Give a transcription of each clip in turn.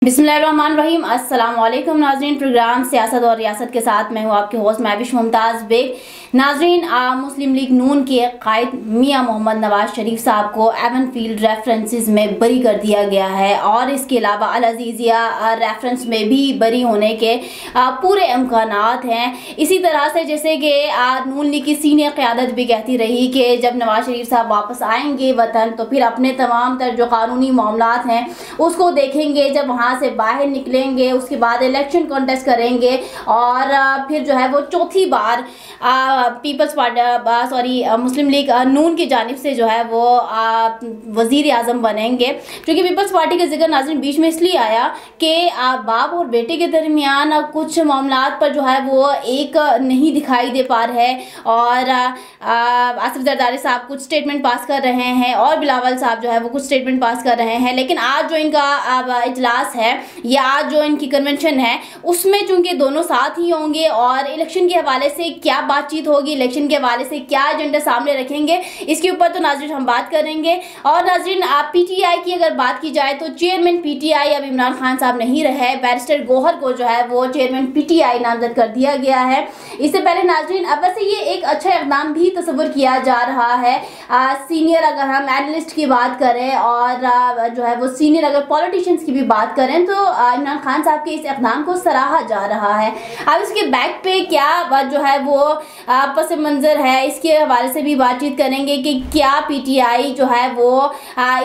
बिस्मिल्लाहिर्रहमानिर्रहीम। अस्सलाम वालेकुम नाज़रीन। प्रोग्राम सियासत और रियासत के साथ मैं हूँ आपके होस्ट महविश मुमताज़ बेग। नाज़रीन, मुस्लिम लीग नून के कायद मियाँ मोहम्मद नवाज शरीफ साहब को एवन फील्ड रेफरेंसेस में बरी कर दिया गया है और इसके अलावा अल अज़ीज़िया रेफरेंस में भी बरी होने के पूरे इम्कानात हैं। इसी तरह से जैसे कि नून लीग की सीनियर क़यादत भी कहती रही कि जब नवाज शरीफ साहब वापस आएंगे वतन तो फिर अपने तमाम तर जो कानूनी मामलात हैं उसको देखेंगे। जब वहाँ से बाहर निकलेंगे उसके बाद इलेक्शन कॉन्टेस्ट करेंगे और फिर जो है वो चौथी बार पीपल्स पार्टी मुस्लिम लीग नून की जानिब से जो है वो वज़ीर आज़म बनेंगे। क्योंकि पीपल्स पार्टी का जिक्र नाज़रीन बीच में इसलिए आया कि बाप और बेटे के दरमियान कुछ मामलात पर जो है वो एक नहीं दिखाई दे पा रहा है और आसिफ जरदारी साहब कुछ स्टेटमेंट पास कर रहे हैं और बिलावल साहब जो है वो कुछ स्टेटमेंट पास कर रहे हैं। लेकिन आज जो इनका इजलास है या आज जो इनकी कन्वेंशन है उसमें चूंकि दोनों साथ ही होंगे और इलेक्शन के हवाले से क्या बातचीत होगी, इलेक्शन के हवाले से क्या एजेंडा सामने रखेंगे, इसके ऊपर तो नाज़रीन हम बात करेंगे। और नाज़रीन पीटीआई की अगर बात की जाए तो चेयरमैन पीटीआई अब इमरान खान साहब नहीं रहे, बैरिस्टर गौहर को जो है वो चेयरमैन पीटीआई नामजद कर दिया गया है। इससे पहले नाज़रीन अब वैसे ये एक अच्छा इक़दाम भी तस्वुर किया जा रहा है। सीनियर अगर हम एनालिस्ट की बात करें और जो है वो सीनियर अगर पॉलिटिशियंस की भी बात करें तो इमरान खान साहब के इस इक़दाम को सराहा जा रहा है। अब इसके बैक पे क्या जो है वो पस मंज़र है इसके हवाले से भी बातचीत करेंगे कि क्या पीटीआई जो है वो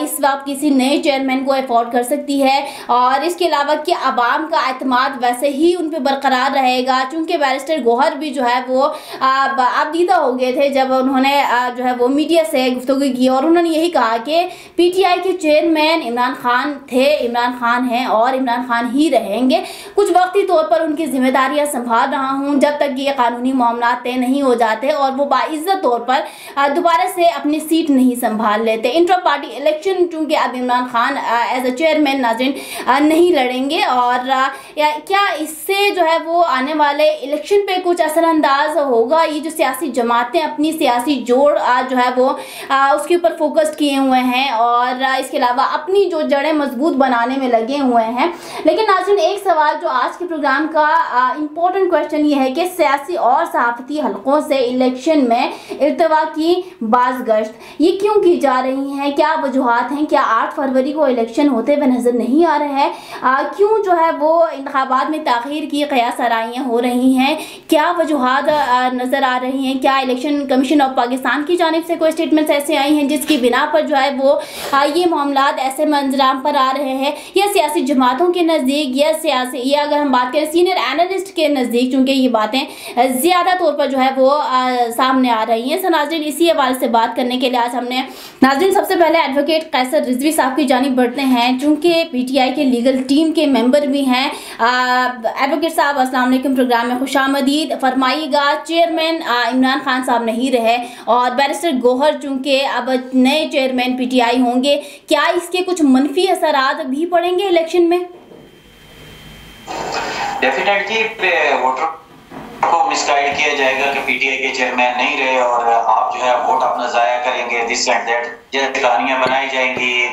इस वक्त किसी नए चेयरमैन को अफोर्ड कर सकती है और इसके अलावा क्या अवाम का एतमाद वैसे ही उन पर बरकरार रहेगा। चूँकि बैरिस्टर गौहर भी जो है वो आबदीदा हो गए थे जब उन्होंने जो है वो मीडिया से गुफ्तगू की और उन्होंने यही कहा कि पीटीआई के चेयरमैन इमरान खान थे, इमरान खान हैं और इमरान खान ही रहेंगे। कुछ वक्ती तौर पर उनकी जिम्मेदारियां संभाल रहा हूं जब तक ये कानूनी मामला तय नहीं हो जाते और वो बाइज्जत तौर पर दोबारा से अपनी सीट नहीं संभाल लेते। इंट्रा पार्टी इलेक्शन चूँकि अब Imran Khan as a chairman नाज़रीन नहीं लड़ेंगे और क्या इससे जो है वो आने वाले इलेक्शन पे कुछ असरअंदाज होगा। ये जो सियासी जमातें अपनी सियासी जोड़ जो है वो उसके ऊपर फोकस किए हुए हैं और इसके अलावा अपनी जो जड़ें मजबूत बनाने में लगे हुए हैं। लेकिन नाज़रीन एक सवाल जो आज के प्रोग्राम का इम्पोर्टेंट क्वेश्चन ये है कि सियासी और सहाफ़ती हलकों से इलेक्शन में इर्तवा की बाज़गश्त ये क्यों की जा रही हैं, क्या वजूहात हैं, क्या 8 फरवरी को इलेक्शन होते हुए नज़र नहीं आ रहा है, क्यों जो है वो इंतखाबात में ताख़ीर की क़यास आराइयाँ हो रही हैं, क्या वजूहात नज़र आ रही हैं, क्या इलेक्शन कमीशन ऑफ पाकिस्तान की जानिब से कोई स्टेटमेंट्स ऐसे आई हैं जिसकी बिना पर जो है वो ये मामलात ऐसे मंजराम पर आ रहे हैं या सियासी जमातों के नज़दीक या सियासी या अगर हम बात करें सीनियर एनालिस्ट के नज़दीक चूँकि ये बातें ज़्यादा तौर पर जो है वो सामने आ रही हैं। सो नाज़रीन इसी हवाले से बात करने के लिए आज हमने नाज़रीन सबसे पहले एडवोकेट कैसर रिजवी साहब की जानिब बढ़ते हैं चूँकि पीटीआई के लीगल टीम के मेंबर भी हैं। एडवोकेट साहब अस्सलाम वालेकुम, प्रोग्राम में खुशामदीद। फरमाइएगा, चेयरमैन इमरान खान साहब नहीं रहे और बैरिस्टर गौहर चूँकि अब नए चेयरमैन पीटीआई होंगे, क्या इसके कुछ मनफी असरात भी पड़ेंगे इलेक्शन में? डेफिनेटली वोटर को मिसगाइड किया जाएगा कि पीटीआई के चेयरमैन नहीं रहे और आप जो है वोट अपना जाया करेंगे, दिस एंड दैट, जैसे कहानियां बनाई जाएंगी,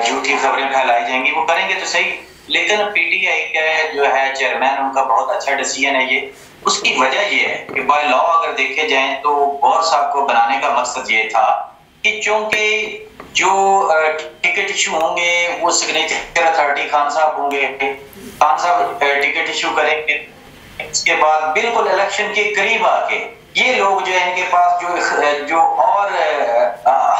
झूठी खबरें फैलाई जाएंगी, वो करेंगे तो सही। लेकिन पीटीआई का जो है चेयरमैन उनका बहुत अच्छा डिसीजन है ये। उसकी वजह ये है कि बाय लॉ अगर देखे जाए तो गौहर साहब को बनाने का मकसद ये था कि चूंकि जो टिकट इशू होंगे वो सिग्नेचर अथॉरिटी खान साहब होंगे, खान साहब टिकट इशू करेंगे, इसके बाद बिल्कुल इलेक्शन के करीब आके ये लोग जो है इनके पास जो और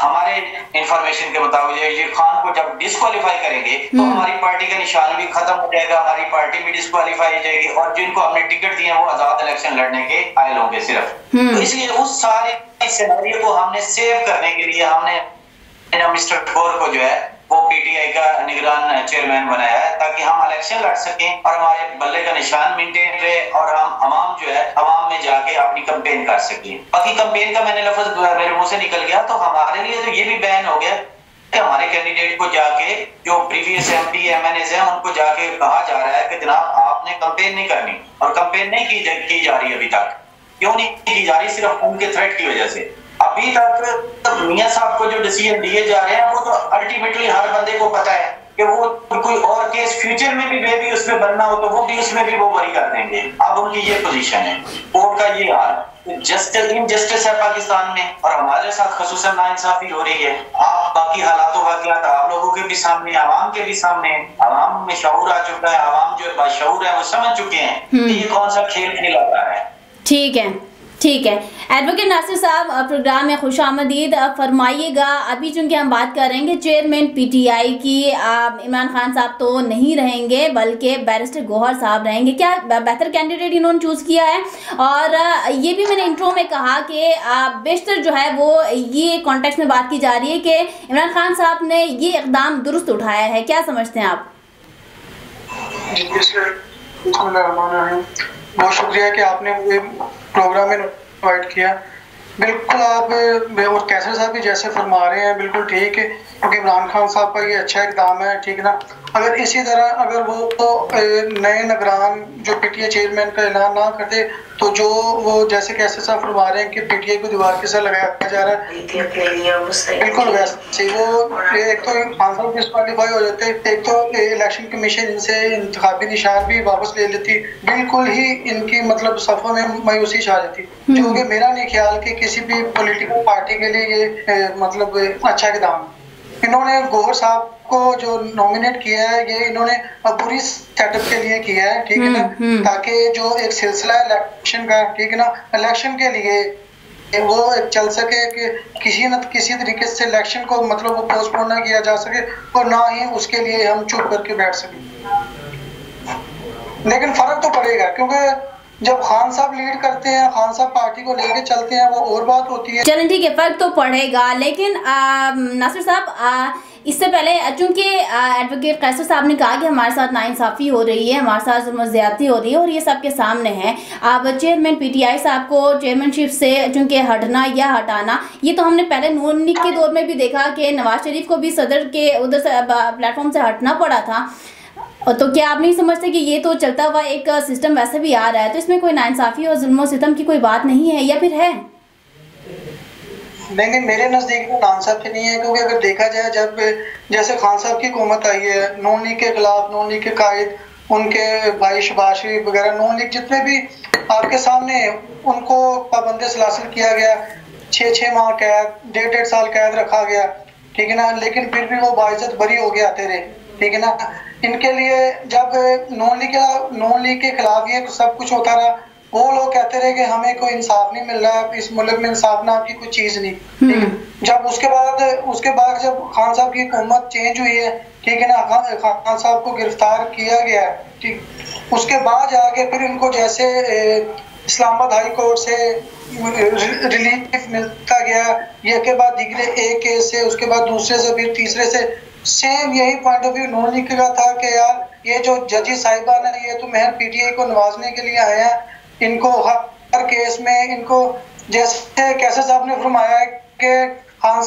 हमारे इंफॉर्मेशन के मुताबिक ये खान को जब डिस्क्वालीफाई करेंगे तो हमारी पार्टी का निशान भी खत्म हो जाएगा, हमारी पार्टी भी डिस्क्वालीफाई हो जाएगी और जिनको हमने टिकट दिए वो आजाद इलेक्शन लड़ने के आयल होंगे सिर्फ। तो इसलिए उस सारे सिनेरियो को हमने सेव करने के लिए हमने मिस्टर गौहर को जो है वो पीटीआई का निगरान चेयरमैन बनाया है ताकि हम इलेक्शन लड़ सकें और हमारे बल्ले का निशान मेंटेन रहे और हम अवाम जो है अवाम में जाके अपनी कैंपेन कर सकें। बाकी कैंपेन का मैंने लफ्ज मेरे मुंह से निकल गया तो हमारे लिए तो ये भी बैन हो गया कि हमारे कैंडिडेट को जाके जो प्रीवियस एमपी एमएनएस हैं उनको जाके कहा जा रहा है कि जनाब आपने कैंपेन नहीं करनी और कैंपेन नहीं की जा रही अभी तक। क्यों नहीं की जा रही? सिर्फ उनके थ्रेट की वजह से। अभी तक मियां साहब को जो डिसीजन दिए जा रहे हैं वो तो अल्टीमेटली हर बंदे को पता है कि वो कोई और केस फ्यूचर में भी भी उसमें बनना हो तो वो भी उसमें भी वो बरी कर देंगे। अब उनकी ये पोजीशन है, कोर्ट का ये हाल है, इनजस्टिस है पाकिस्तान में और हमारे साथ खसूसन नाइंसाफी हो रही है। आप बाकी हालातों वाक़यात आप लोगों के भी सामने, आवाम के भी सामने, आवाम में शऊर आ चुका है, आवाम जो बाशऊर है वो समझ चुके हैं कि ये कौन सा खेल खेला जा रहा है। ठीक है, ठीक है। एडवोकेट नासिर साहब, प्रोग्राम में खुशामदीद। फरमाइएगा, अभी चूंकि हम बात कर रहे हैं कि चेयरमैन पीटीआई की इमरान खान साहब तो नहीं रहेंगे बल्कि बैरिस्टर गौहर साहब रहेंगे, क्या बेहतर कैंडिडेट इन्होंने चूज़ किया है? और ये भी मैंने इंट्रो में कहा कि बेशतर जो है वो ये कॉन्टेक्स्ट में बात की जा रही है कि इमरान खान साहब ने ये इकदाम दुरुस्त उठाया है, क्या समझते हैं आप? बहुत शुक्रिया कि आपने मुझे प्रोग्राम में इनवाइट किया। बिल्कुल आप और कैसर साहब भी जैसे फरमा रहे हैं बिल्कुल ठीक है, क्योंकि इमरान खान साहब का ये अच्छा इकदाम है, ठीक ना। अगर इसी तरह अगर वो तो नए निगरान जो पीटीआई चेयरमैन का ऐलान ना करते तो जो वो जैसे कैसर साहब फरमा रहे हैं कि पीटीआई को दीवार के साथ लगाया जा रहा है, बिल्कुल वैसे वो एक तो खान साहब डिस्क्वालीफाई हो जाते, एक तो इलेक्शन कमीशन इनसे इंतखाबी निशान भी वापस ले लेती, बिल्कुल ही इनकी मतलब सफों में मायूसी छा जाती, जो कि मेरा नहीं ख्याल कि किसी भी पॉलिटिकल पार्टी के लिए ये मतलब अच्छा इकदाम। इन्होंने गौहर साहब को जो नॉमिनेट किया है ये इन्होंने अबूरी सेटअप के लिए किया है, ठीक है ना, ताकि जो एक सिलसिला है इलेक्शन का, ठीक है ना, इलेक्शन के लिए वो चल सके कि किसी न किसी तरीके से इलेक्शन को मतलब वो पोस्टपोन ना किया जा सके और ना ही उसके लिए हम चुप करके बैठ सके। लेकिन फर्क तो पड़ेगा, क्योंकि जब खान साहब लीड करते हैं, खान साहब पार्टी को लेके चलते हैं, वो और बात होती है। चलें ठीक है, फर्क तो पड़ेगा। लेकिन नासिर साहब, इससे पहले चूंकि एडवोकेट कैसर साहब ने कहा कि हमारे साथ नाइंसाफ़ी हो रही है, हमारे साथ जुल्म ज़्यादती हो रही है और ये सबके सामने है। अब चेयरमैन पीटीआई साहब को चेयरमैनशिप से चूंकि हटना या हटाना, ये तो हमने पहले नून लीग के दौर में भी देखा कि नवाज शरीफ को भी सदर के उधर से प्लेटफॉर्म से हटना पड़ा था। तो क्या आप नहीं समझते कि ये तो चलता हुआ एक सिस्टम वैसे भी आ रहा है, तो इसमें कोई नाइंसाफ़ी और जुल्म सितम की कोई बात नहीं है, या फिर है? नहीं, मेरे नज़दीक में नाइंसाफ़ी नहीं है, क्योंकि अगर देखा जाए जब जैसे खान साहब की हुकूमत आई है, नून लीग के खिलाफ, नून लीग के कायद, उनके भाई शहबाज शरीफ वगैरह, नून लीग जितने भी आपके सामने, उनको पाबंद सलासिल किया गया, 6 माह कैद, 1.5 साल कैद रखा गया, ठीक है ना, लेकिन फिर भी वो बाइज्जत बरी हो के आते रहे, ठीक है ना। इनके लिए जब नून लीग के खिलाफ ये सब कुछ होता रहा, वो लोग कहते रहे कि हमें कोई इंसाफ नहीं मिल रहा, इस मुल्क में इंसाफ नाम की कोई चीज नहीं, ठीक है। जब उसके बाद जब खान साहब की हुकूमत चेंज हुई है, ठीक है ना, खान साहब को गिरफ्तार किया गया, ठीक, उसके बाद जाके फिर इनको जैसे इस्लामाबाद हाई कोर्ट से रिलीफ मिलता गया, ये के बाद दिगरे एक केस से, उसके बाद दूसरे से, फिर तीसरे से, सेम यही point of view Noon league का था कि यार ये जो जजी साहिबान है ये तो महज पीटीआई को नवाजने के लिए आए हैं, इनको हर केस में इनको जैसे कैसे साहब ने फरमाया है कि खान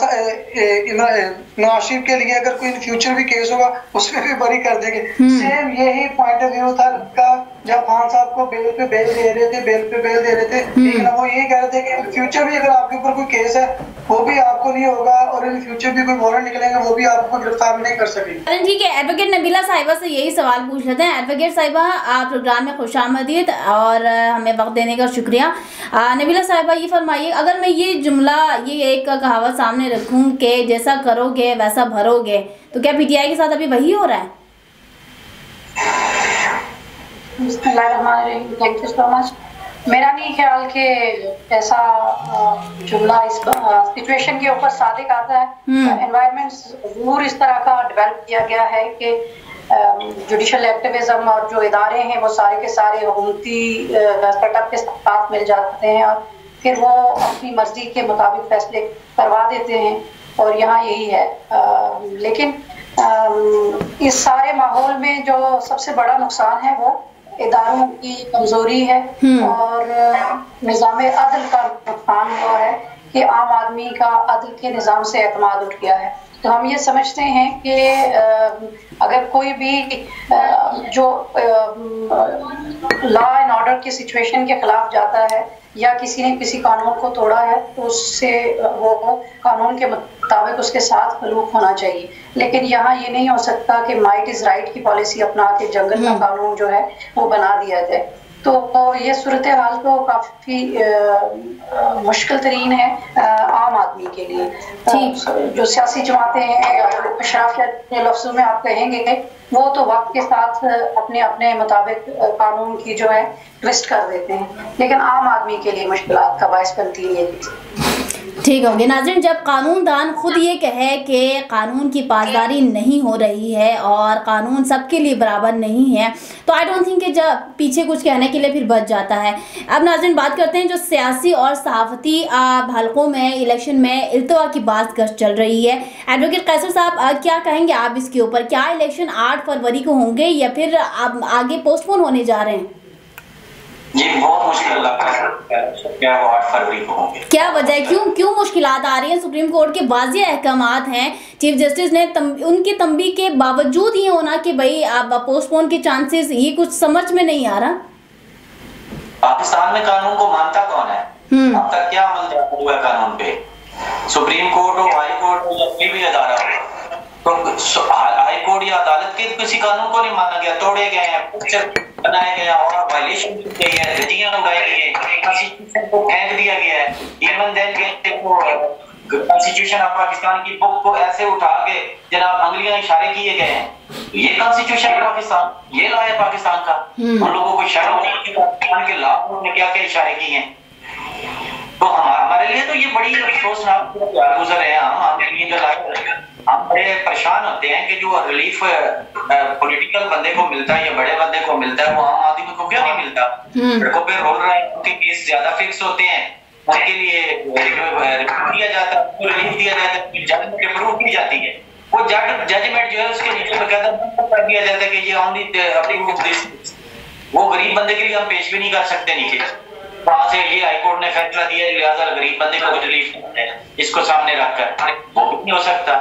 नवाज शरीफ के लिए अगर कोई इन फ्यूचर भी केस होगा उसमें भी बरी कर देंगे। सेम यही पॉइंट ऑफ व्यू था का जब खान साहब को बेल पे बेल दे रहे थे, लेकिन वो यही कह रहे थे कि इन फ्यूचर भी अगर आपके ऊपर कोई केस है वो भी आपको नहीं होगा और इन फ्यूचर भी कोई वारंट निकलेंगे वो भी आपको गिरफ्तार नहीं कर सकेंगे। ठीक है, एडवोकेट नबीला साहिबा से यही सवाल पूछ लेते हैं। एडवोकेट साहिबा, आप प्रोग्राम में खुशामदीद और हमें वक्त देने का शुक्रिया। नबीला साहिबा, ये फरमाइए, अगर मैं ये जुमला, ये एक कहावत सामने रखूं कि जैसा करोगे वैसा भरोगे, तो क्या पीटीआई के साथ अभी वही हो रहा है? Thank you so much. मेरा नहीं ख्याल कि ऐसा जुमला इस सिचुएशन के ऊपर सादिक आता है। एनवायरनमेंट जरूर इस तरह का डेवलप किया गया है कि जुडिशल एक्टिविज्म और जो इदारे हैं वो सारे के सारे हुकूमती सेटअप के साथ मिल जाते हैं और फिर वो अपनी मर्जी के मुताबिक फैसले करवा देते हैं, और यहाँ यही है। लेकिन इस सारे माहौल में जो सबसे बड़ा नुकसान है वो इदारों की कमजोरी है और निज़ाम अदल का नुकसान हुआ है कि आम आदमी का अदल के निज़ाम से एतमाद उठ गया है। तो हम ये समझते हैं कि अगर कोई भी जो लॉ एंड ऑर्डर की सिचुएशन के खिलाफ जाता है या किसी ने किसी कानून को तोड़ा है तो उससे वो कानून के मुताबिक उसके साथ सलूक होना चाहिए। लेकिन यहाँ ये नहीं हो सकता कि माइट इज़ राइट की पॉलिसी अपना के जंगल का कानून जो है वो बना दिया जाए। तो ये सूरत हाल तो काफ़ी मुश्किल तरीन है आम आदमी के लिए। जो सियासी जमातें हैं या अशराफ के लफ्ज़ों में आप कहेंगे वो तो वक्त के साथ अपने अपने मुताबिक कानून की जो है ट्विस्ट कर देते हैं, लेकिन आम आदमी के लिए मुश्किलात का बायस बनती है। ठीक होगी नाज़रीन, जब कानूनदान खुद ये कहे कि कानून की पासदारी नहीं हो रही है और कानून सबके लिए बराबर नहीं है तो आई डोंट थिंक कि जब पीछे कुछ कहने के लिए फिर बच जाता है। अब नाज़रीन बात करते हैं जो सियासी और सहाफ़ती हलकों में इलेक्शन में इल्तवा की बात चल रही है। एडवोकेट कैसर साहब क्या कहेंगे आप इसके ऊपर? क्या इलेक्शन 8 फरवरी को होंगे या फिर आगे पोस्टपोन होने जा रहे हैं? जी बहुत मुश्किल लग रहा है क्या वो 8 फरवरी को होंगे। क्या वजह है, क्यों मुश्किलात आ रही हैं? सुप्रीम कोर्ट के वाज़ेह अहकामात हैं, चीफ जस्टिस ने उनकी तंबीह के बावजूद ये होना कि भाई आप पोस्टपोन के चांसेस, ये कुछ समझ में नहीं आ रहा। पाकिस्तान में कानून को मानता कौन है? अब तक क्या अमल हुआ कानून पे? सुप्रीम कोर्ट हो, हाई कोर्ट हो या कोई भी अदारा हो, तो हाई कोर्ट या अदालत के किसी कानून को नहीं माना गया, तोड़े गए हैं, बनाए गए और वायलेशन की गई है, धज्जियां उड़ाई गई है, कॉन्स्टिट्यूशन को फेंक दिया गया है। Even then constitution of Pakistan की बुक को ऐसे उठा के जनाब अंगुलियां इशारे किए गए हैं। ये कॉन्स्टिट्यूशन पाकिस्तान, ये लॉ है पाकिस्तान का। उन लोगों को शर्म नहीं कि पाकिस्तान के लॉ में क्या क्या इशारे किए हैं। तो हमारे लिए तो ये बड़ी अफसोसनाक गुजर है। हम बड़े परेशान होते हैं कि जो रिलीफ पॉलिटिकल बंदे को मिलता है या बड़े बंदे को मिलता है वो आम आदमी को क्यों नहीं मिलता? सड़कों पे रोल रहे हैं, उनके केस ज्यादा फिक्स होते हैं, उनके लिए दिया जाता है, रिलीफ दिया जाता है, जजमेंट अप्रूव की जाती है। वो जजमेंट जो है उसके नीचे बकायदा कर दिया जाता है कि ये ओनली अप्रूव। वो गरीब बंदे के लिए हम पेश भी नहीं कर सकते नीचे, वहां से ये हाईकोर्ट ने फैसला दिया लिहाजा गरीब बंदे को रिलीफ इसको सामने रखकर वो भी नहीं हो सकता।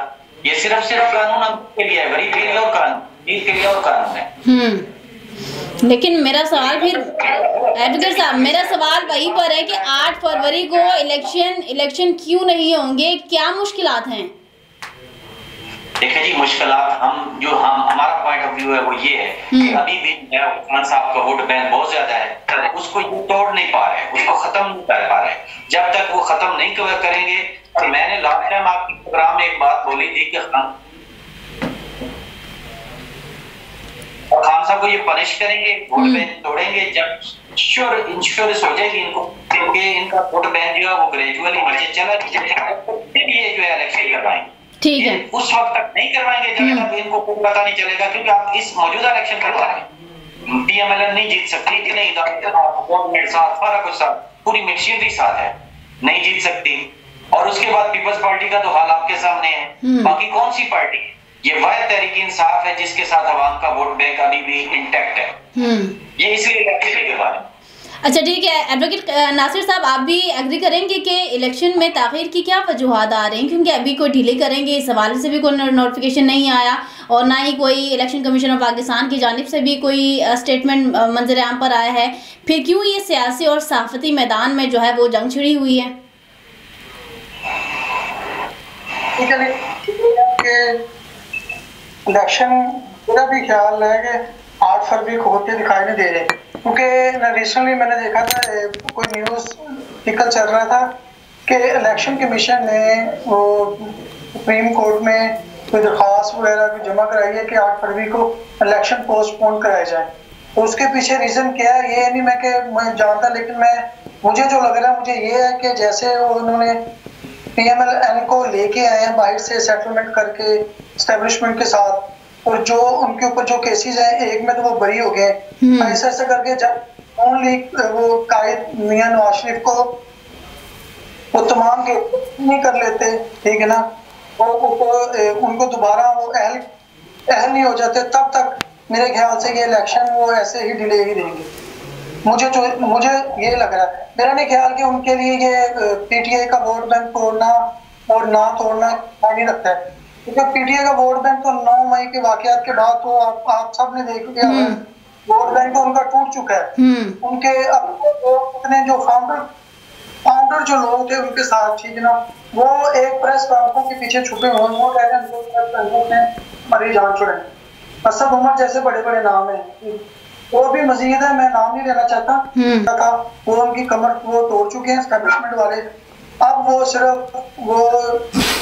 ये सिर्फ कानून हम के लिए है, गरीब के लिए और कानून, गरीब के लिए और कानून है। लेकिन मेरा सवाल फिर एडवोकेट साहब, मेरा सवाल वहीं पर है कि 8 फरवरी को इलेक्शन क्यों नहीं होंगे? क्या मुश्किलात हैं? देखिए जी, मुश्किलात हमारा पॉइंट ऑफ व्यू है वो ये है कि अभी भी खान साहब का वोट बैंक बहुत ज्यादा है, उसको ये तोड़ नहीं पा रहे, उसको खत्म नहीं कर पा रहे। जब तक वो खत्म नहीं करेंगे, और मैंने लास्ट टाइम आपके प्रोग्राम में एक बात बोली थी कि खान साहब को ये पनिश करेंगे, वोट बैंक तोड़ेंगे, जब इंश्योरेंस हो जाएगी इनको क्योंकि इनका वोट बैंक जो है वो ग्रेजुअली नीचे चला ये जो है इलेक्शन करवाएंगे। ठीक है, उस वक्त तक नहीं करवाएंगे जब तक इनको कोई पता नहीं चलेगा, क्योंकि आप इस मौजूदा इलेक्शन करवा रहे हैं। पीएमएल नहीं जीत सकती, इतने गवर्नमेंट साथ सारा कुछ साथ पूरी मशीनरी साथ है, नहीं जीत सकती। और उसके बाद पीपल्स पार्टी का तो हाल आपके सामने है। बाकी कौन सी पार्टी? ये वाहिद तहरीक इंसाफ है जिसके साथ अवाम का वोट बैंक अभी भी इंटैक्ट है। ये इसलिए इलेक्शन के बारे में। अच्छा ठीक है, एडवोकेट नासिर साहब आप भी एग्री करेंगे कि इलेक्शन में ताख़ीर की क्या वजूहात आ रही हैं? क्योंकि अभी कोई डिले करेंगे इस हवाले से भी कोई नोटिफिकेशन नहीं आया और ना ही कोई इलेक्शन कमीशन ऑफ पाकिस्तान की जानिब से भी कोई स्टेटमेंट मंजर आम पर आया है। फिर क्यों ये सियासी और सहाफ़ती मैदान में जो है वो जंग छिड़ी हुई है? इलेक्शन मेरा भी ख्याल है कि 8 फरवरी को होते दिखाई नहीं दे रहे, क्योंकि रिसेंटली मैंने देखा था कोई न्यूज़ आर्टिकल चल रहा था कि इलेक्शन कमीशन ने वो सुप्रीम कोर्ट में कोई दरख्वास्त वगैरह भी जमा कराई है कि 8 फरवरी को इलेक्शन पोस्टपोन कराए जाए। तो उसके पीछे रीज़न क्या है ये नहीं मैं जानता, लेकिन मुझे जो लग रहा है मुझे ये है कि जैसे उन्होंने PMLN को लेके आए हैं बाहर से सेटलमेंट करके एस्टेब्लिशमेंट के साथ, और जो उनके ऊपर जो केसेस हैं एक में तो वो बरी हो गए, ऐसे करके जब ओनली वो कायद मियां नवाज शरीफ को वो तमाम के नहीं कर लेते, ठीक है ना, उनको दोबारा वो अहल नहीं हो जाते, तब तक मेरे ख्याल से ये इलेक्शन वो ऐसे ही डिले ही देंगे। मुझे ये लग रहा है, मेरा नहीं ख्याल कि उनके लिए ये पीटीआई का वोट बैंक तोड़ना और ना तोड़ना नहीं रखता है, क्योंकि पीटीआई का वोट बैंक तो 9 मई के वाकयात के बाद तो आप सब ने देख लिया है, वोट बैंक तो उनका टूट चुका है। उनके अपने जो फाउंडर जो लोग थे उनके साथ, ठीक है ना, वो एक प्रेस कॉन्फ्रेंस के पीछे छुपे हुए, वो कह रहे हैं मरी जान छुड़े। असद उमर जैसे बड़े बड़े नाम है, वो भी मजीद है, मैं नाम नहीं लेना चाहता, वो उनकी कमर वो तोड़ चुके हैं एस्टेब्लिशमेंट वाले। अब वो सिर्फ वो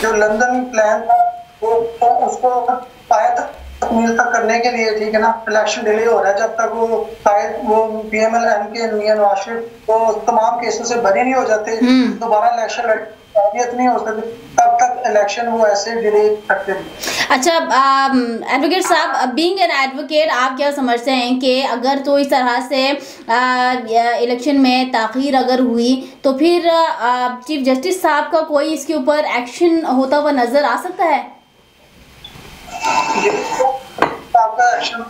जो लंदन प्लान था वो उसको पाया तकमील तक करने के लिए, ठीक है ना, इलेक्शन डिले हो रहा है। जब तक वो शायद वो PMLN के मियां नवाज शरीफ वो तमाम केसों से बरी नहीं हो जाते, दोबारा इलेक्शन नहीं हो सकती, तब तक इलेक्शन वो ऐसे डिले करते हैं। अच्छा एडवोकेट साहब, बीइंग एन एडवोकेट, आप क्या समझते हैं कि अगर तो इस तरह से इलेक्शन में ताख़ीर अगर हुई तो फिर चीफ जस्टिस साहब का कोई इसके ऊपर एक्शन होता हुआ नजर आ सकता है? आपका एक्शन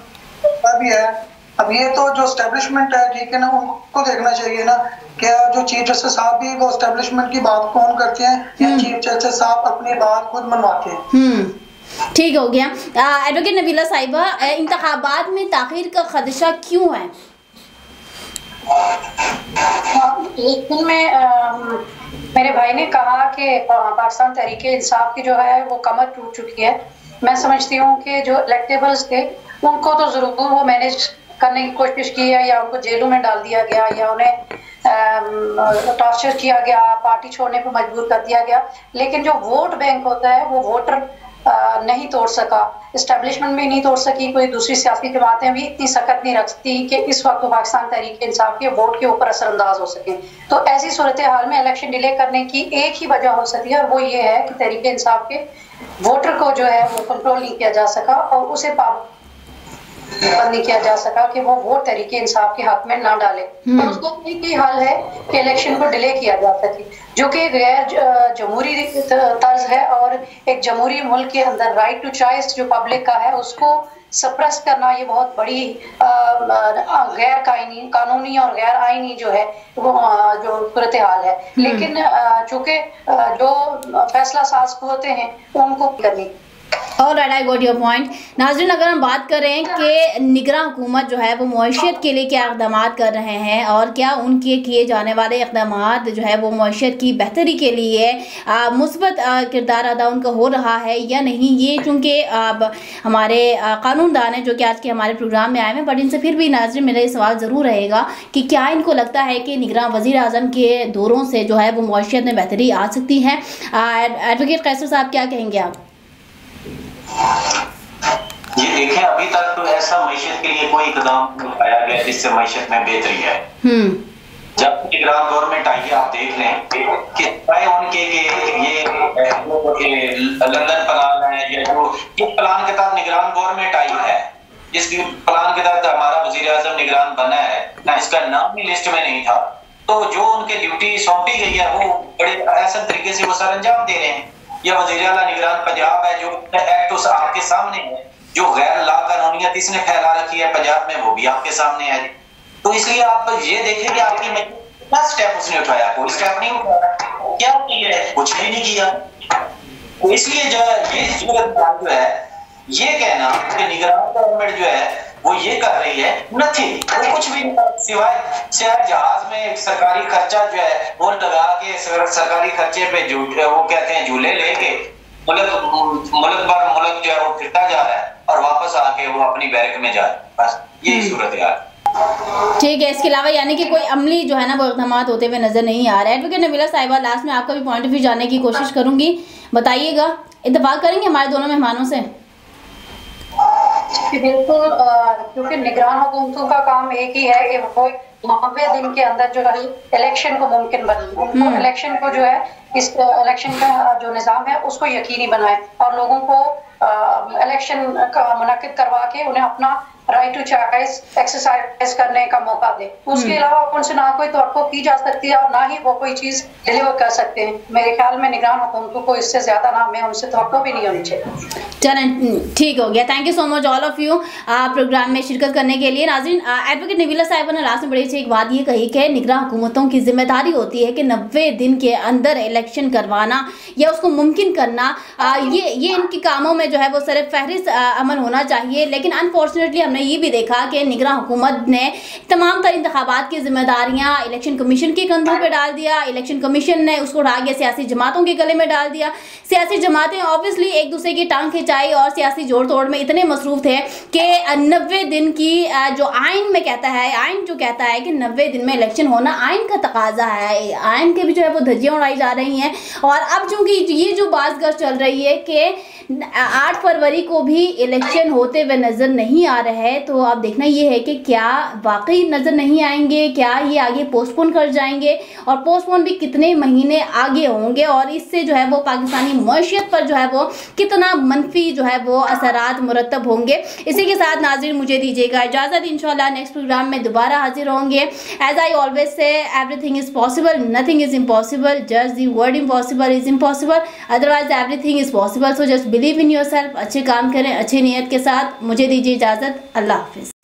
भी है। अब ये तो जो एस्टेब्लिशमेंट है, ठीक है ना, उनको देखना चाहिए ना, क्या जो चीफ जस्टिस साहब भी वो एस्टेब्लिशमेंट की बात कौन करते हैं या चीफ जस्टिस साहब अपनी बात खुद मनवाते हैं। ठीक हो गया। एडवोकेट नबीला साहिबा, इंतखाबात में ताख़ीर का खदशा क्यों है? लेकिन में मेरे भाई ने कहा कि पाकिस्तान तहरीके इंसाफ की जो है वो कमर टूट चुकी है। मैं समझती हूँ कि जो इलेक्टेबल्स थे उनको तो जरूर वो मैनेज करने की कोशिश की है, या उनको जेलों में डाल दिया गया, या उन्हें टॉर्चर किया गया, पार्टी छोड़ने पर मजबूर कर दिया गया, लेकिन जो वोट बैंक होता है वो वोटर नहीं तोड़ सका, इस्टेब्लिशमेंट भी नहीं तोड़ सकी, कोई दूसरी सियासी जमातें भी इतनी सख्त नहीं रख सकती कि इस वक्त पाकिस्तान तहरीक इंसाफ के वोट के ऊपर असरअंदाज हो सके। तो ऐसी सूरत हाल में इलेक्शन डिले करने की एक ही वजह हो सकती है, और वो ये है कि तहरीक इंसाफ के वोटर को जो है वो कंट्रोल नहीं किया जा सका और उसे बंद नहीं किया जा सका कि वो वोट तहरीके इंसाफ के हक में ना डाले। तो उसका एक ही हल है कि इलेक्शन को डिले किया जा सके, जो कि गैर जमहूरी तर्ज है, और एक जमहूरी मुल्क के अंदर राइट टू चॉइस जो पब्लिक का है उसको सप्रेस करना ये बहुत बड़ी गैर कानूनी और गैर आईनी जो है वो जो सूरत हाल है। लेकिन चूंकि जो फैसला साज होते हैं उनको करनी। Alright, I got your point. नाज़रीन, अगर हम बात करें कि निगरान हुकूमत जो है वो मईशत के लिए क्या इक़दाम कर रहे हैं और क्या उनके किए जाने वाले इक़दाम जो है वो मईशत की बेहतरी के लिए मुस्बत किरदार अदा उनका हो रहा है या नहीं, ये चूँकि हमारे कानूनदान हैं जो कि आज के हमारे प्रोग्राम में आए हैं, बट इनसे फिर भी नाज़रीन मेरा ये सवाल ज़रूर रहेगा कि क्या इनको लगता है कि निगरान वज़ीर आज़म के दौरों से जो है वो मईशत में बेहतरी आ सकती है? एडवोकेट कैसर साहब, क्या कहेंगे आप? ये देखें, अभी तक तो ऐसा मईशत के लिए कोई इक़दाम उठाया गया जिससे मईशत में बेहतरी है। जब निगरान गवर्नमेंट आई है, आप देख लें कि चाहे उनके ये लंदन प्लान है या जो जिस प्लान के तहत निगरान गवर्नमेंट आई है, जिस प्लान के तहत हमारा वज़ीर आज़म निगरान बना है ना, इसका नाम भी लिस्ट में नहीं था, तो जो उनके ड्यूटी सौंपी गई है वो बड़े आसान तरीके से वो सर अंजाम दे रहे हैं। या वज़ीर आला निगरान पंजाब है, जो एक्ट उस आपके सामने है, जो गैर ला कानूनियत इसने फैला रखी है पंजाब में, वो भी आपके सामने है। तो इसलिए आप ये देखें कि आपकी कितना स्टेप उसने उठाया, कोई स्टेप नहीं उठाया, क्या किया है, कुछ भी नहीं किया। तो इसलिए जो ये सूरत जो है, ये कहना कि निगरान गवर्नमेंट जो है वो ये कर रही है, नथिंग, वो कुछ भी नहीं, सिवाय जहाज में सरकारी खर्चा जो है वो लगा के सरकारी खर्चे पे वो कहते हैं झूले लेके मुल्क भर मुल्क जो है वो फिरता जा रहा है और वापस आके वो अपनी बैरक में जा रहा है। बस यही सूरत है। ठीक है, इसके अलावा यानी कि कोई अमली जो है ना वो इक़दाम होते हुए नजर नहीं आ रहा है। एडवोकेट नबीला साहिबा, लास्ट में आपका भी पॉइंट ऑफ व्यू जानने की कोशिश करूंगी, बताइएगा, इत्तेफाक करेंगे हमारे दोनों मेहमानों से? बिल्कुल, क्योंकि निगरान हुकूमतों का काम एक ही है कि वो 90 दिन के अंदर जो है इलेक्शन को मुमकिन बनाए, उनको इलेक्शन को जो है इस इलेक्शन का जो निज़ाम है उसको यकीनी बनाए और लोगों को इलेक्शन का मुनाकिद करवा के उन्हें अपना राइट टू चॉइस एक्सरसाइज करने का मौका दे। उसके अलावा उनसे ना कोई तवक्को की जा सकती है और ना ही वो कोई चीज डिलीवर कर सकते हैं। मेरे ख्याल में निगरान हुकूमतों को इससे ज्यादा ना हमें उनसे तवक्को भी नहीं होनी चाहिए। चलें, ठीक हो गया। Thank you so much all of you programme में शिरकत करने के लिए। नाज़रीन, एडवोकेट नबीला साहिबा ने लास्ट में बड़ी सी एक बात ये कही कि निगरान हुकूमतों की जिम्मेदारी होती है कि 90 दिन के अंदर इलेक्शन करवाना या उसको मुमकिन करना, ये इनके कामों में जो है वो सर फहरिस्त अमल होना चाहिए। लेकिन अनफॉर्चुनेटली हमने ये भी देखा कि निगरान हुकूमत ने तमाम तर इंतखाबात की जिम्मेदारियाँ इलेक्शन कमीशन के कंधों पर डाल दिया। इलेक्शन कमीशन ने उसको उठा के सियासी जमातों के गले में डाल दिया। सियासी जमातें ऑब्वियसली एक दूसरे की टांग खिंचाई और सियासी जोड़ तोड़ में इतने मसरूफ थे कि 90 दिन की जो आइन में कहता है, आइन जो कहता है कि 90 दिन में इलेक्शन होना आइन का तकाजा है, आइन के भी जो है वो धज्जियां उड़ाई जा रही हैं। और अब चूंकि ये जो बाज़गश्त चल रही है कि 8 फरवरी को भी इलेक्शन होते हुए नज़र नहीं आ रहे हैं, तो अब देखना ये है कि क्या वाकई नज़र नहीं आएंगे, क्या ये आगे पोस्टपोन कर जाएंगे और पोस्टपोन भी कितने महीने आगे होंगे और इससे जो है वो पाकिस्तानी मईशत पर जो है वो कितना मनफी जो है वो असरात मुरतब होंगे। इसी के साथ नाज़रीन मुझे दीजिएगा इजाज़त। इंशाल्लाह नेक्स्ट प्रोग्राम में दोबारा हाजिर होंगे। As I always say, everything is possible, nothing is impossible, just the word impossible is impossible, otherwise everything is possible. So just believe in yourself, अच्छे काम करें अच्छी नीयत के साथ। मुझे दीजिए इजाज़त। अल्लाह हाफिज़।